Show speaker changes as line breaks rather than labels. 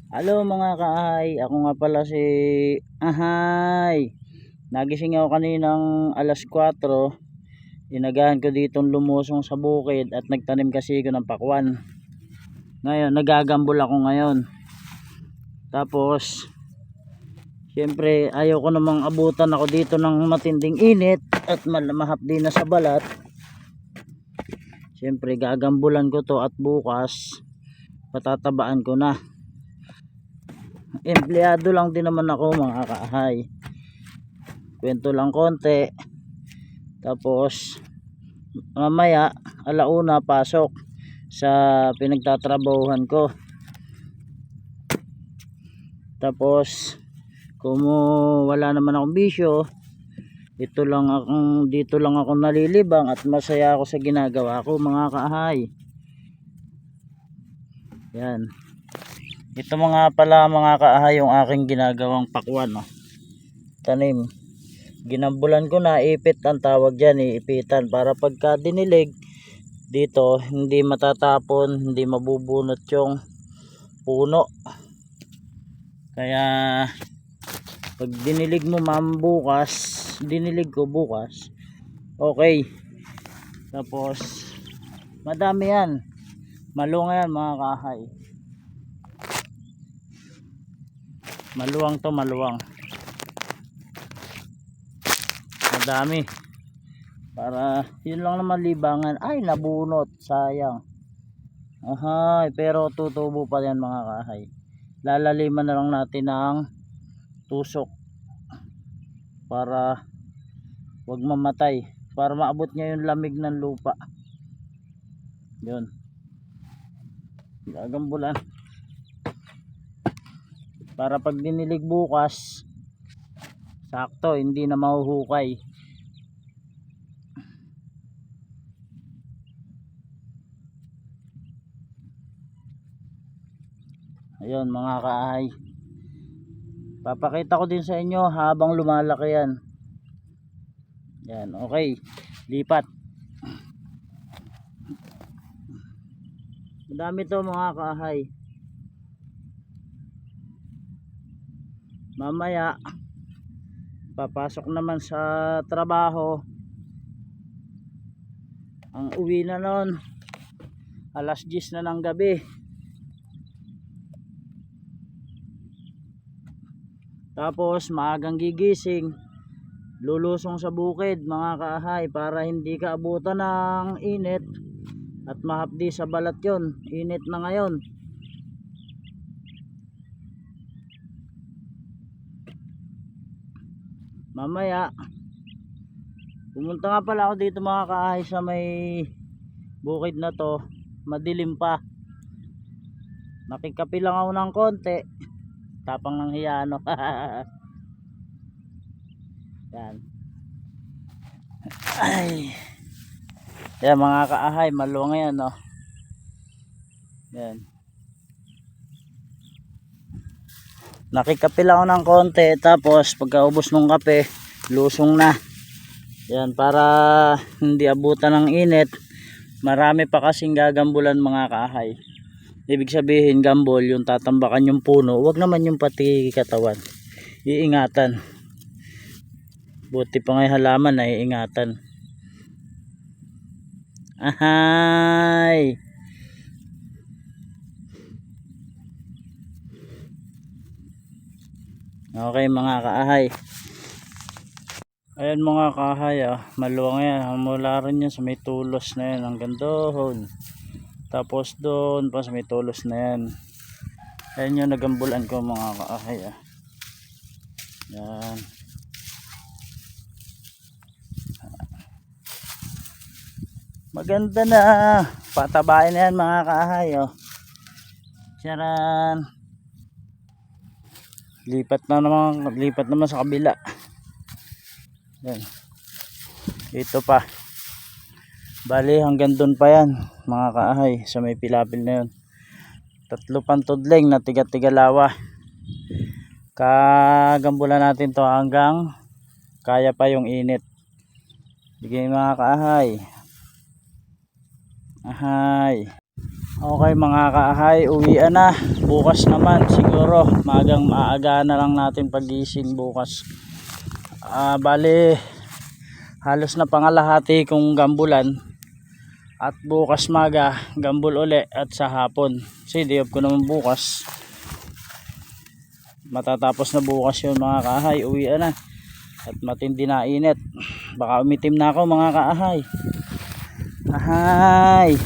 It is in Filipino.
Hello mga kaahay, ako nga pala si Ahay. Nagising ako kaninang alas 4. Inagahan ko ditong lumusong sa bukid at nagtanim kasi ko ng pakwan. Ngayon, nagagambol ako ngayon. Tapos, siyempre ayaw ko namang abutan ako dito ng matinding init at mahapdi na sa balat. Siyempre, gagambulan ko to at bukas patatabaan ko na. Empleyado lang din naman ako mga kaahay. Kwento lang konti. Tapos mamaya alauna pasok sa pinagtatrabahuhan ko. Tapos kung wala naman akong bisyo, dito lang ako nalilibang at masaya ako sa ginagawa ko mga kaahay. Yan. Ito mga pala mga kaahay yung aking ginagawang pakwan, no? Tanim. Ginambulan ko na, ipit ang tawag dyan, iipitan para pagka dinilig dito hindi matatapon, hindi mabubunot yung puno. Kaya pag dinilig mo dinilig ko bukas, okay. Tapos madami yan, malunga yan mga kahay, maluwang to, maluwang, madami. Para yun lang naman libangan. Ay, nabunot, sayang. Ahay, pero tutubo pa yan mga kahay. Lalaliman na lang natin ng tusok para wag mamatay, para maabot niya yung lamig ng lupa. Yun, gagambulan para pag dinilig bukas sakto, hindi na mahuhukay. Ayun mga kaahay, papakita ko din sa inyo habang lumalaki yan. Yan, okay, lipat. Madami to mga kaahay. Mamaya papasok naman sa trabaho. Ang uwi na nun alas 10 na ng gabi. Tapos maagang gigising, lulusong sa bukid mga kaahay para hindi ka abutan ng init at mahapdi sa balat yon. Init na ngayon. Mamaya pumunta nga pala ako dito mga kaahay sa may bukid na to, madilim pa. Nakikapi lang ako ng konti, tapang ng hiyano. Yan. Ay. Yan mga kaahay, maluwang yan, no. Yan. Nakikapi lang ako ng konti, tapos pagkaubos ng kape, lusong na. Yan, para hindi abutan ng init. Marami pa kasing gagambulan mga kaahay. Ibig sabihin gambol yung tatambakan yung puno, wag naman yung pati katawan. Iingatan. Buti pa ngay halaman na iingatan. Ahay. Okay mga kaahay. Ayan mga kaahay, maluwang yan. Mula rin yan sa may tulos na yan hanggang doon. Tapos doon pa sa may tulos na yan. Ayan yung nagambulan ko mga kaahay. Yan. Maganda na. Patabain na yan mga kaahay. Tiyaran. Lipat naman sa kabila. Yan. Ito pa. Bali hanggang doon pa yan mga kaahay, sa may pilapil na yun. 3 pantudling na tiga-tiga lawa. Kagambulan natin to hanggang kaya pa yung init. Sige mga kaahay. Ahay. Okay mga kaahay, uwian na. Bukas naman siguro maaga na lang natin pagising bukas. Bali halos na pangalahati kung gambulan. At bukas maga gambul uli at sa hapon. Kasi day off ko naman bukas. Matatapos na bukas yun mga kaahay, uwian na. At matindi na init. Baka umitim na ako mga kaahay. Ahay.